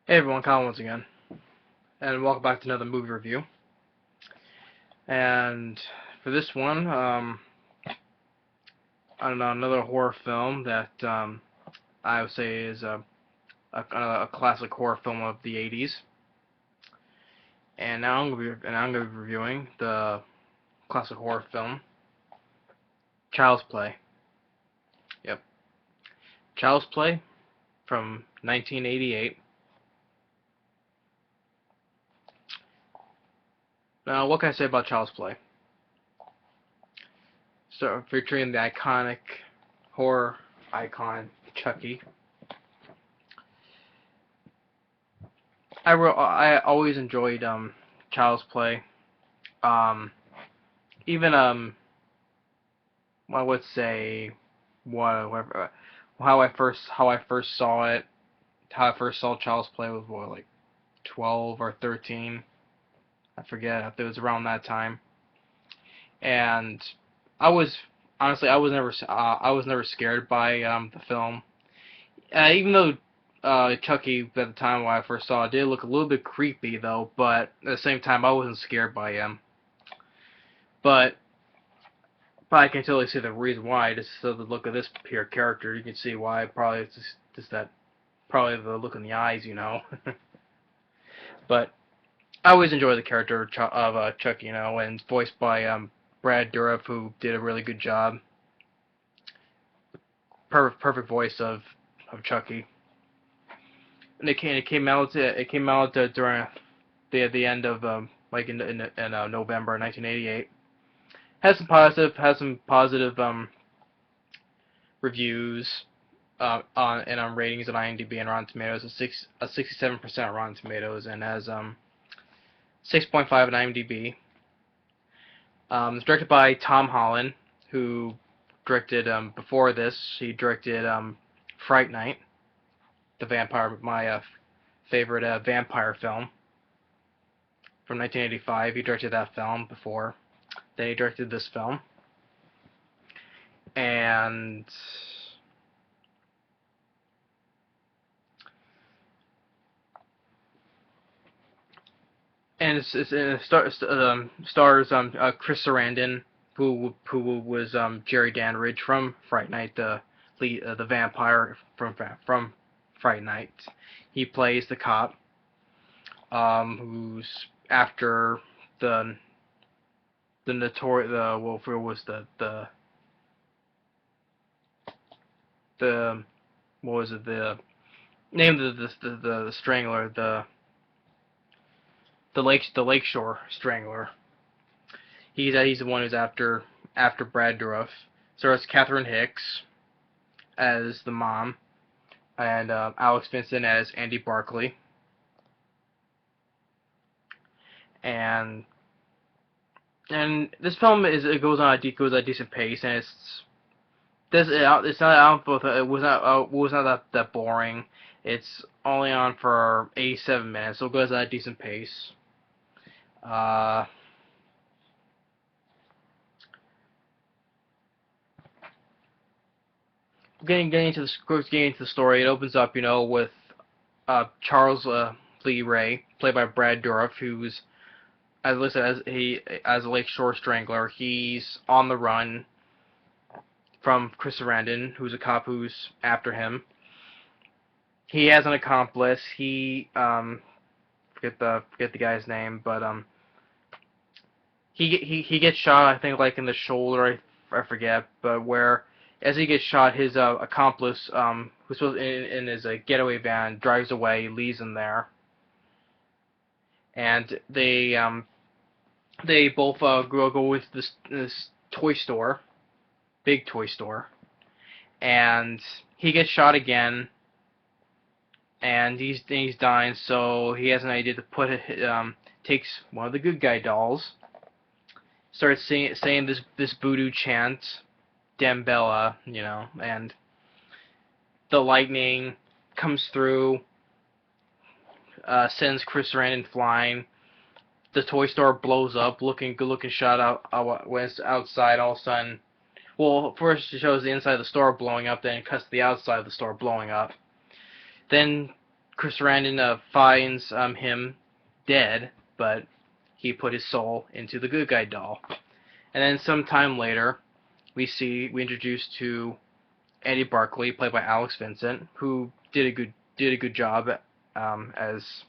Hey everyone, Colin once again, and welcome back to another movie review. And for this one, I don't know, another horror film that I would say is a classic horror film of the '80s. And now I'm gonna be reviewing the classic horror film Child's Play. Yep, Child's Play from 1988. Now, what can I say about Child's Play? So, featuring the iconic horror icon Chucky. I always enjoyed Child's Play. Um, even I would say whatever how I first saw it. How I first saw Child's Play was what, like 12 or 13. I forget. If it was around that time. And I was honestly I was never scared by the film. Even though Chucky at the time when I first saw it did look a little bit creepy though, but at the same time I wasn't scared by him. But I can totally see the reason why. Just so the look of this pure character, you can see why. Probably it's just that probably the look in the eyes, you know. But I always enjoy the character of Chucky, you know, and voiced by Brad Dourif, who did a really good job. Perfect voice of Chucky. And it came out during the end of like in November 1988. Has some positive reviews on ratings on IMDb and Rotten Tomatoes. A 67% Rotten Tomatoes and has 6.5 on IMDb. It's directed by Tom Holland, who directed before this. He directed Fright Night, my favorite vampire film from 1985. He directed that film before. Then he directed this film, and it stars Chris Sarandon, who was Jerry Danridge from Fright Night, the vampire from Fright Night. He plays the cop, who's after the notorious what was the what was it the name of the strangler, the Lakeshore Strangler. He's the one who's after Brad Dourif. So it's Catherine Hicks as the mom, and Alex Vincent as Andy Barkley. And this film goes at a decent pace, and it's not it was not that boring. It's only on for 87 minutes, so it goes at a decent pace. Uh, getting into the story, it opens up, you know, with Charles Lee Ray, played by Brad Dourif, who's as listed as a Lakeshore Strangler. He's on the run from Chris Sarandon, who's a cop who's after him. He has an accomplice. He forget the guy's name, but he gets shot, I think, like in the shoulder. I forget, but where as he gets shot, his accomplice, who's supposed in his getaway van, drives away, leaves him there, and they both go with this toy store, big toy store, and he gets shot again, and he's dying, so he has an idea to takes one of the good guy dolls, starts saying this voodoo chant, Dambella, you know, and the lightning comes through, sends Chris Sarandon flying. The toy store blows up, good looking shot when it's outside. All of a sudden, well, first it shows the inside of the store blowing up, then it cuts to the outside of the store blowing up. Then Sarandon finds him dead, but he put his soul into the good guy doll. And then sometime later, we introduced to Andy Barclay, played by Alex Vincent, who did a good job as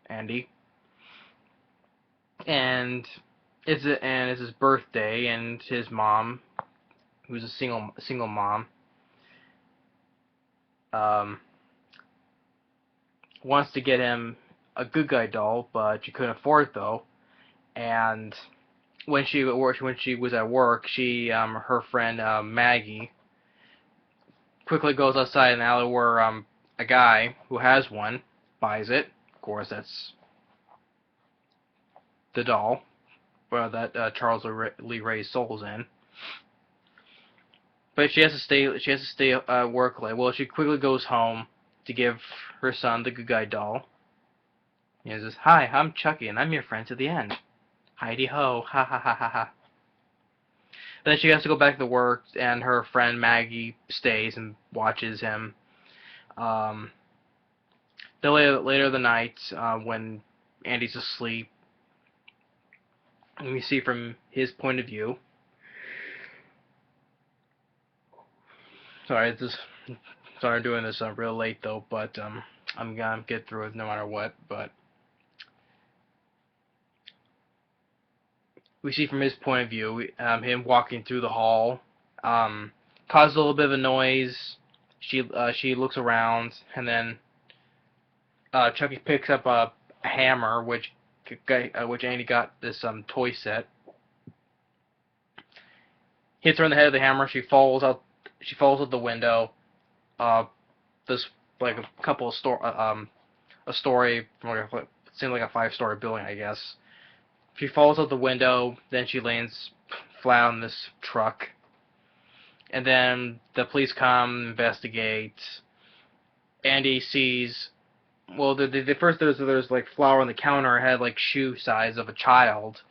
Andy. And it's his birthday, and his mom, who's a single mom, wants to get him a good guy doll, but she couldn't afford it though. And when she was at work, her friend Maggie quickly goes outside an alley where a guy who has one buys it. Of course, that's the doll that Charles Lee Ray's soul's in. But she has to stay. She has to stay at work late. Well, she quickly goes home to give her son the good guy doll. He says, "Hi, I'm Chucky, and I'm your friend to the end. Heidi ho, ha ha ha ha ha." Then she has to go back to work, and her friend Maggie stays and watches him. Then later the night, when Andy's asleep, and we see from his point of view. Sorry, I'm doing this real late though, but I'm gonna get through it no matter what. But we see from his point of view, him walking through the hall, causes a little bit of a noise. She looks around, and then Chucky picks up a hammer, which Andy got this toy set. Hits her in the head with the hammer. She falls out. She falls out the window. This like a couple of a story from it seemed like a 5-story building, I guess. She falls out the window. Then she lands flat on this truck. And then the police come, investigate. Andy sees. Well, first there's like flour on the counter. It had like shoe size of a child,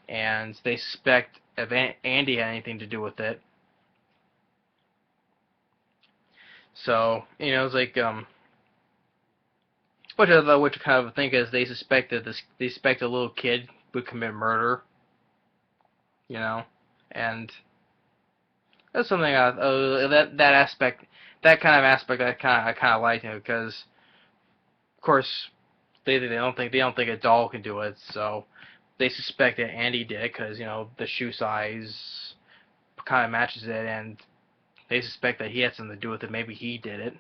and they suspect if Andy had anything to do with it. So it's like which kind of thing is they suspect a little kid would commit murder, and that's something that aspect, that kind of aspect I kind of like because of course they don't think a doll can do it, so they suspect that Andy did it because the shoe size kind of matches it, and they suspect that he had something to do with it. Maybe he did it.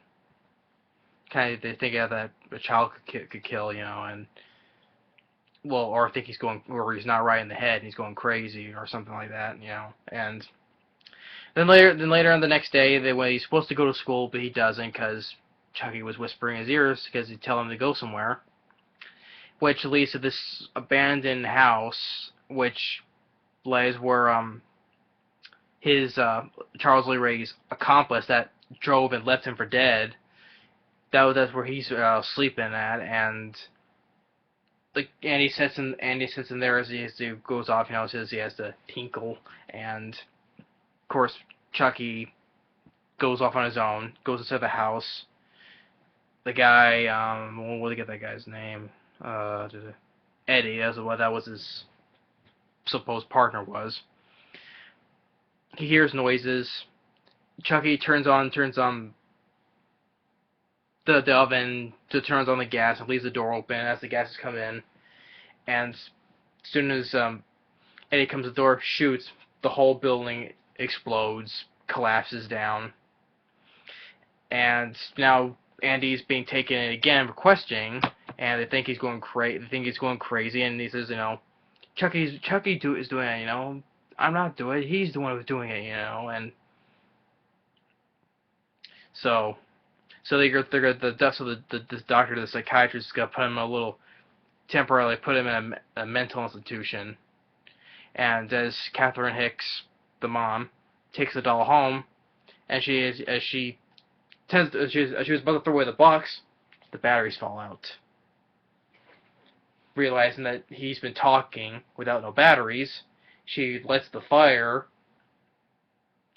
Kind of, they think that a child could kill, and or think or he's not right in the head and he's going crazy or something like that, And then later on the next day, when he's supposed to go to school, but he doesn't because Chucky was whispering in his ears because he'd tell him to go somewhere, which leads to this abandoned house, which lies where his Charles Lee Ray's accomplice that drove and left him for dead. That's where he's sleeping at, and Andy sits in there as he goes off. Says he has to tinkle, and of course Chucky goes off on his own, goes inside the house. The guy, what did I get that guy's name? Eddie. That was his supposed partner was. He hears noises. Chucky turns on the oven, turns on the gas and leaves the door open as the gases come in. And as soon as Eddie comes to the door, shoots, the whole building explodes, collapses down. And now Andy's being taken in again for questioning, and they think he's going crazy, and he says, Chucky is doing it, I'm not doing it. He's the one who's doing it, and so this doctor, the psychiatrist, is gonna put him temporarily put him in a mental institution, and as Catherine Hicks, the mom, takes the doll home, and she was about to throw away the box, the batteries fall out. Realizing that he's been talking without no batteries, she lights the fire.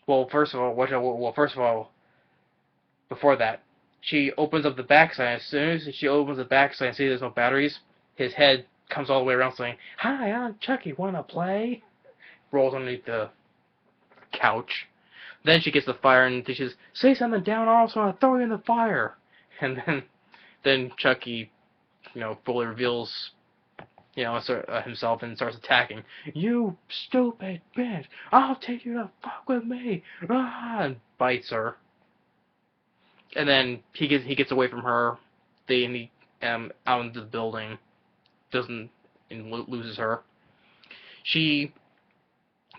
First of all, before that, she opens up the backside. As soon as she opens the backside and sees there's no batteries, his head comes all the way around saying, "Hi, I'm Chucky, wanna play?" Rolls underneath the couch. Then she gets the fire and she says, "Say something down, or else I'll throw you in the fire." And then Chucky, fully reveals, himself and starts attacking. "You stupid bitch! I'll take you to fuck with me!" And bites her. And then he gets away from her. He out into the building, doesn't and loses her. She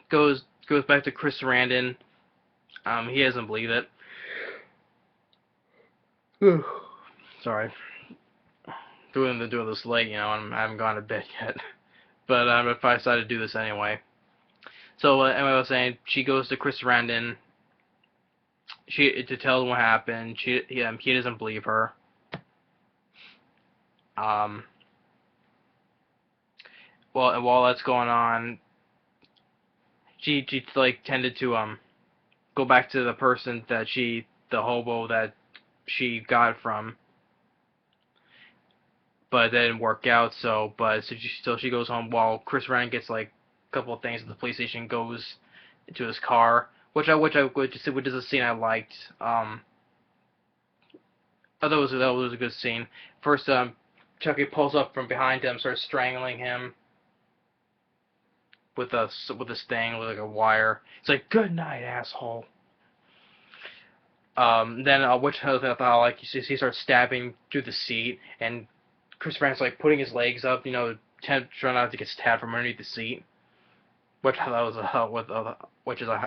goes back to Chris Sarandon. He doesn't believe it. Sorry. Doing this late, I haven't gone to bed yet. But if I decided to do this anyway. So anyway, I was saying, she goes to Chris Sarandon. To tell him what happened. He doesn't believe her. Well, and while that's going on, she tended to go back to the person the hobo that she got it from, but that didn't work out. So she goes home while Chris Ryan gets a couple of things at the police station, goes into his car, which is a scene I liked. I thought it was a good scene. First, Chucky pulls up from behind him, starts strangling him with a sting, with a wire. It's like, "Good night, asshole." Then which I thought I like, he starts stabbing through the seat, and Chris Pratt's putting his legs up, trying not to get stabbed from underneath the seat, which I thought was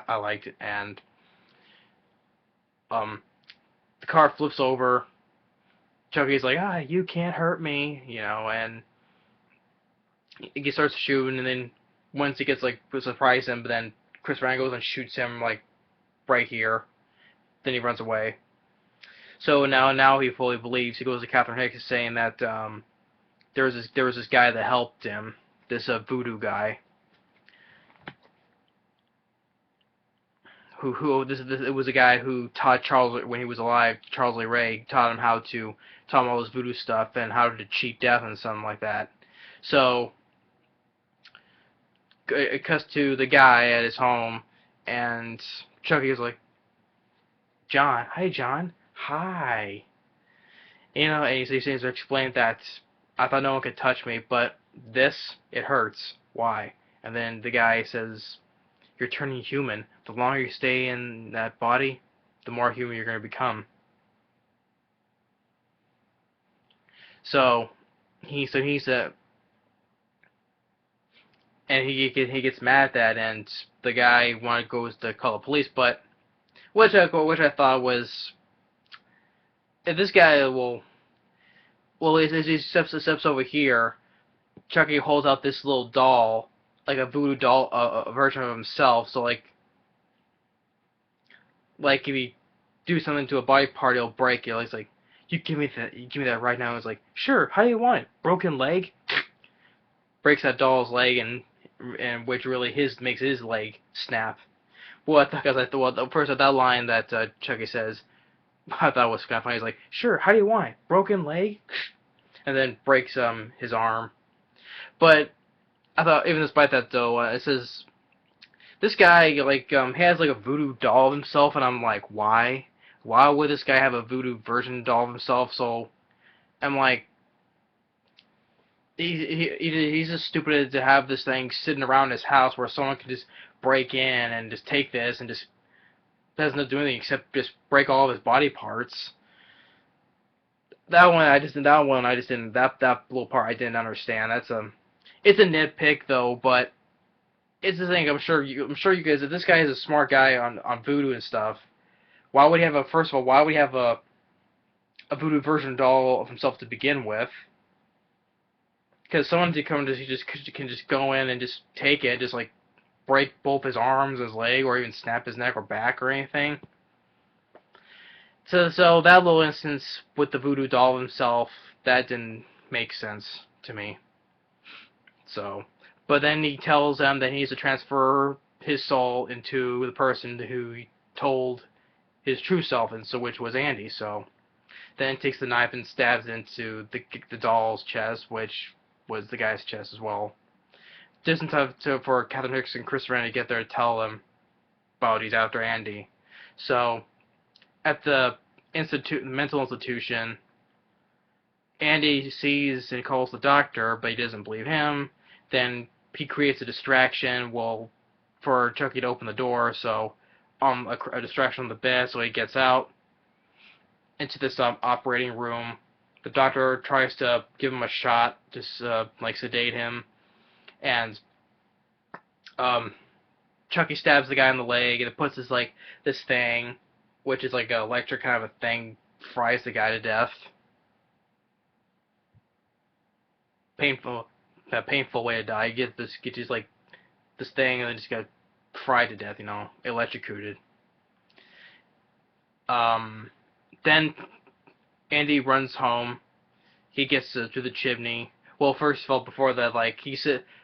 I liked. And the car flips over. Chucky's like, "You can't hurt me," and he starts shooting, and then once he gets surprise him, but then Chris Pratt goes and shoots him right here. Then he runs away. So now he fully believes. He goes to Catherine Hicks saying that there was this guy that helped him, this voodoo guy, it was a guy who taught Charles when he was alive. Charles Lee Ray taught him all this voodoo stuff and how to cheat death and something like that. So it cuts to the guy at his home, and Chucky is like, "John, hi John, hi." And he seems to explain that, "I thought no one could touch me, but it hurts. Why?" And then the guy says, "You're turning human. The longer you stay in that body, the more human you're going to become." So he's and he gets mad at that, and the guy goes to call the police, but which I thought was, if this guy as he steps over here, Chucky holds out this little doll, like a voodoo doll, a version of himself. So if you do something to a body part, it'll break it. It's like, you give me that right now. It's like, "Sure, how do you want it? Broken leg?" Breaks that doll's leg, and which really makes his leg snap. Well, first at that line that Chucky says, I thought was kind of funny. He's like, "Sure, how do you want it? Broken leg?" And then breaks his arm. But I thought, even despite that though, it says this guy has a voodoo doll of himself, and I'm like, why? Why would this guy have a voodoo version doll of himself? So I'm like, he's just stupid to have this thing sitting around his house where someone can just break in and just take this and just doesn't do anything except just break all of his body parts. That little part I didn't understand. It's a nitpick though, but it's the thing. I'm sure you guys, if this guy is a smart guy on voodoo and stuff, why would he have a voodoo version doll of himself to begin with? Because someone can just go in and just take it, just break both his arms, his leg, or even snap his neck or back or anything. So that little instance with the voodoo doll himself, that didn't make sense to me. So, but then he tells them that he needs to transfer his soul into the person who he told his true self, and which was Andy. So then takes the knife and stabs into the doll's chest, which was the guy's chest as well. Just in time for Catherine Hicks and Chris Sarandon to get there to tell him about he's after Andy. So at the mental institution, Andy sees and calls the doctor, but he doesn't believe him. Then he creates a distraction, for Chucky to open the door, so a distraction on the bed, so he gets out into this operating room. The doctor tries to give him a shot, just like sedate him, and Chucky stabs the guy in the leg, and it puts this thing, which is like an electric kind of a thing, fries the guy to death. A painful way to die. You get this thing, and then just got fried to death, electrocuted. Then Andy runs home. He gets to the chimney. Well, first of all, before that,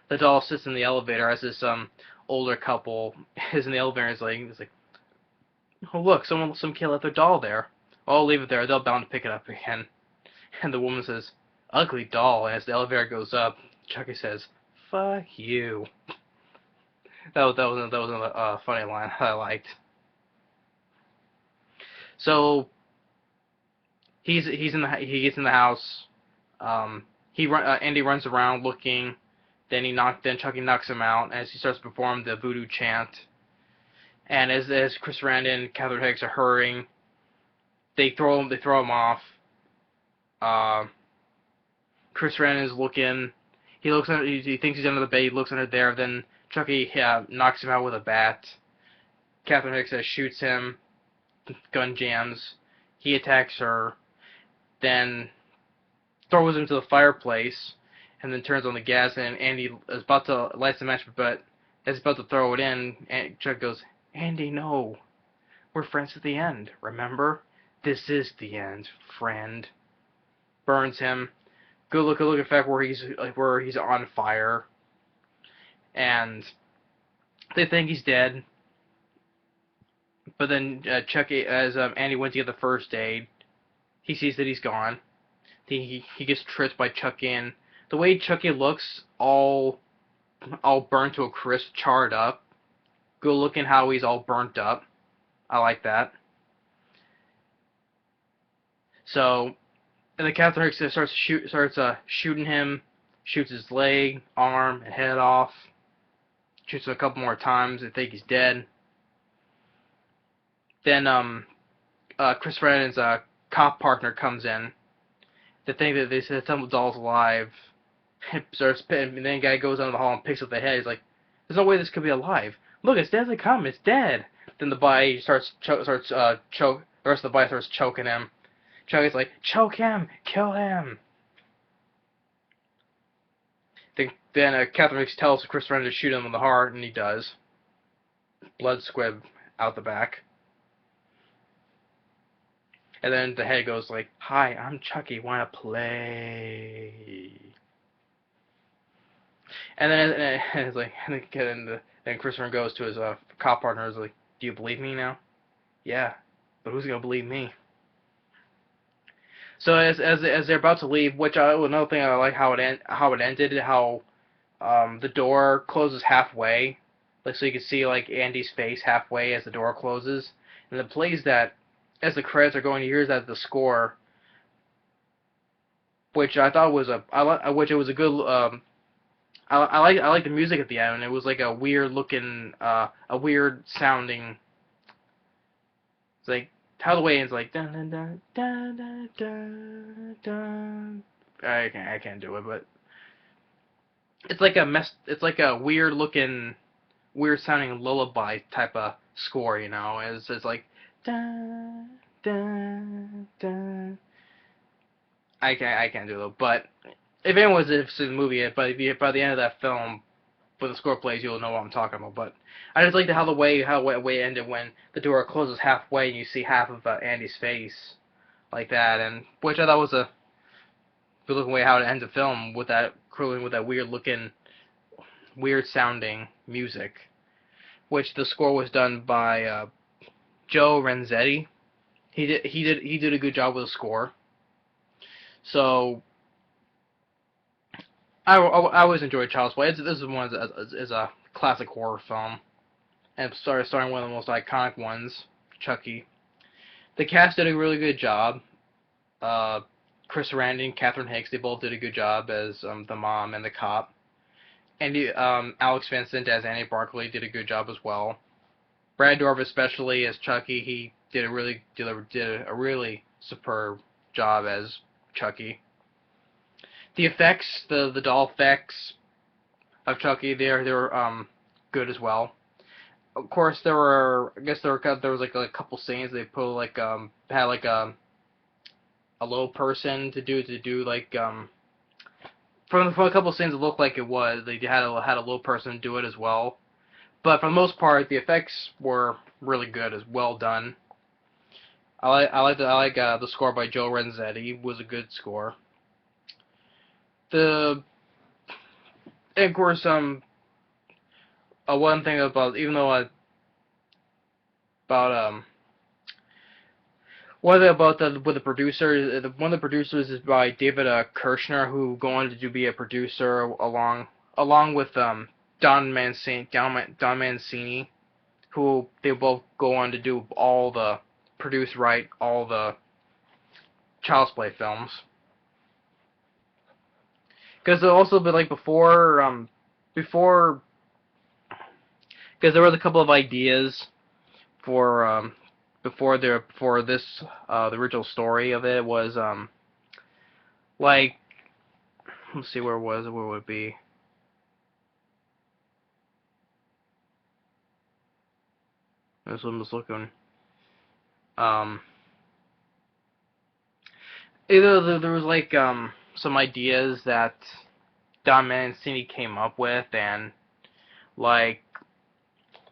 the doll sits in the elevator as this older couple is in the elevator. And it's like, oh look, some kid left their doll there. Oh, I'll leave it there. They're bound to pick it up again. And the woman says, "Ugly doll." And as the elevator goes up, Chucky says, "Fuck you." That was a funny line I liked. So he gets in the house. Andy runs around looking. Then Chucky knocks him out as he starts to perform the voodoo chant. And as Chris Sarandon and Catherine Hicks are hurrying, they throw him off. Chris Sarandon is looking. He thinks he's under the bed. He looks under there. Then Chucky knocks him out with a bat. Catherine Hicks shoots him. Gun jams. He attacks her. Then throws him to the fireplace. And then turns on the gas. And Andy is about to light the match, but as he's about to throw it in, and Chuck goes, "Andy, no. We're friends at the end. Remember? This is the end, friend." Burns him. Good look effect where he's on fire. And they think he's dead. But then Chucky, as Andy went to get the first aid, he sees that he's gone. He gets tripped by Chucky, and the way Chucky looks, all burnt to a crisp, charred up. Good looking how he's all burnt up. I like that. So, and the Catherine Hicks starts shooting him, shoots his leg, arm, and head off. Shoots him a couple more times. They think he's dead. Then Chris Sarandon's cop partner comes in. They think that they said some doll's alive. And then the guy goes down the hall and picks up the head. He's like, "There's no way this could be alive. Look, it's dead as they come. It's dead." Then the body the rest of the body starts choking him. Chucky's like, "Choke him, kill him." Then Catherine Hicks tells Chris Sarandon to shoot him in the heart, and he does. Blood squib out the back. And then the head goes like, "Hi, I'm Chucky. Wanna play?" And then it's like, then Chris Sarandon goes to his cop partner. Is like, "Do you believe me now?" "Yeah, but who's gonna believe me?" So as they're about to leave, another thing I like how it ended, how the door closes halfway, so you can see Andy's face halfway as the door closes, and it plays that as the credits are going. You hear that the score, which I thought was a good. I like the music at the end. It was like a weird looking, a weird sounding. It's like how the way ends like dun dun dun dun dun dun dun. I can't do it, but it's like a weird looking, weird sounding lullaby type of score. It's like dun dun dun. I can't do it, but if anyone was interested in the movie, by the end of that film, when the score plays, you'll know what I'm talking about. But I just liked how the way it ended when the door closes halfway and you see half of Andy's face, like that, and which I thought was a good looking way how to end the film with that weird sounding music, which the score was done by Joe Renzetti. He did a good job with the score. So I always enjoyed Child's Play. This is one is a classic horror film, and starting one of the most iconic ones, Chucky. The cast did a really good job. Uh, Chris Sarandon, Catherine Hicks, they both did a good job as the mom and the cop. And Alex Vincent as Annie Barkley did a good job as well. Brad Dourif, especially as Chucky, he did a really superb job as Chucky. The effects, the doll effects of Chucky, they're good as well. Of course, there was like a couple scenes they put had like a low person to do like from a couple scenes it looked like it was they had a low person do it as well. But for the most part, the effects were really good, as well done. I like the score by Joe Renzetti. Was a good score. The and of course one thing about even though about one thing about the with the producer, one of the producers is by David Kirshner, who go on to be a producer along with Don Mancini, who they both go on to do write all the Child's Play films. Because also, but like before, because there was a couple of ideas for before this the original story of it was like let's see where would it be. That's what I'm just looking. Either there was like some ideas that Don Mancini came up with, and like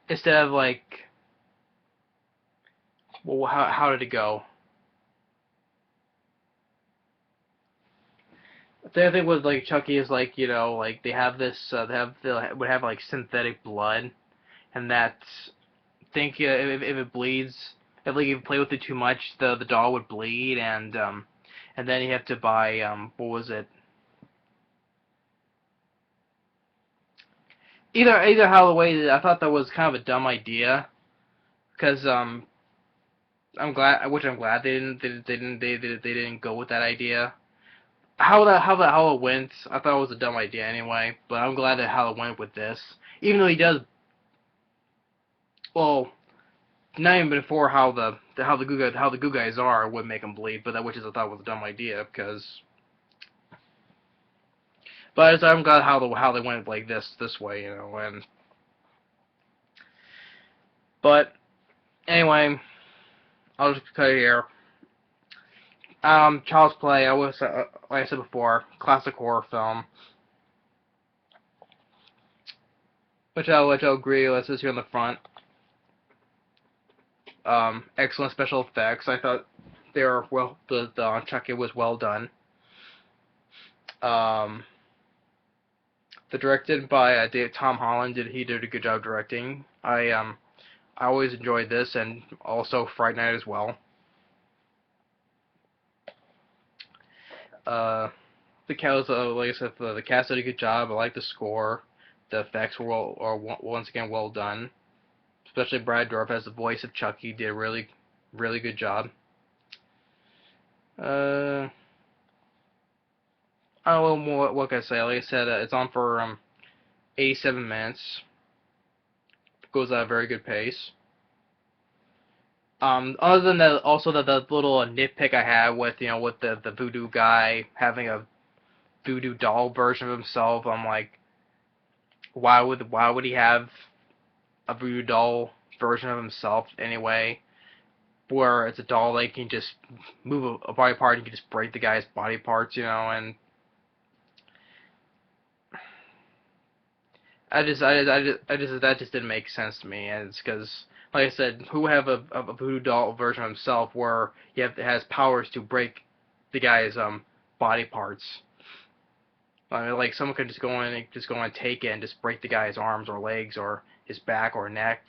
instead of like, well, how did it go? The other thing was like Chucky is like, like they have this they would have like synthetic blood, and that if it bleeds, if like you play with it too much, the doll would bleed, and then you have to buy what was it? Either how the way I thought that was kind of a dumb idea, because I'm glad they didn't go with that idea. How it went, I thought it was a dumb idea anyway, but I'm glad that how it went with this. Even though he does, well, not even before how the good guys are would make him bleed, but that which is I thought was a dumb idea because. But I'm glad how they went like this way, and but anyway, I'll just cut it here. Child's Play, like I said before, classic horror film, which I'll agree with. This here in the front. Excellent special effects. I thought they were the Chucky was well done. The directed by Tom Holland. He did a good job directing. I always enjoyed this, and also Fright Night as well. The cast, like I said, the cast did a good job. I like the score. The effects were once again well done. Especially Brad Dourif as the voice of Chucky did a really good job. I don't know what can I say. Like I said, it's on for 87 minutes. Goes at a very good pace. Other than that, also the little nitpick I had with with the voodoo guy having a voodoo doll version of himself. I'm like, why would he have a voodoo doll version of himself anyway? Where it's a doll that can just move a body part, and you can just break the guy's body parts, and that just didn't make sense to me, and it's because, like I said, who would have a voodoo doll version of himself where it has powers to break the guy's body parts? I mean, like someone could just go in and take it and just break the guy's arms or legs or his back or neck,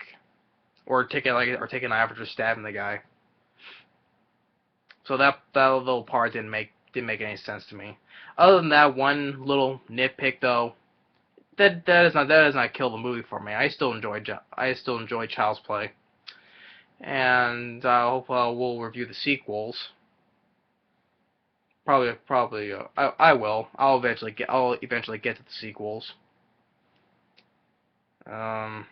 or take a knife and just stabbing the guy. So that little part didn't make didn't make any sense to me. Other than that one little nitpick, though, that does not kill the movie for me. I still enjoy Child's Play, and I hope we'll review the sequels. Probably, I will. I'll eventually get to the sequels. Um,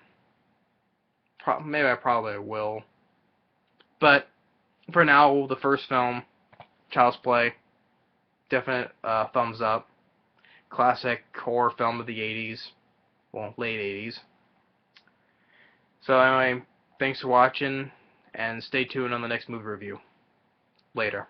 maybe I probably will. But for now, the first film, Child's Play, definite thumbs up. Classic horror film of the 80s. Well, late 80s. So anyway, thanks for watching, and stay tuned on the next movie review. Later.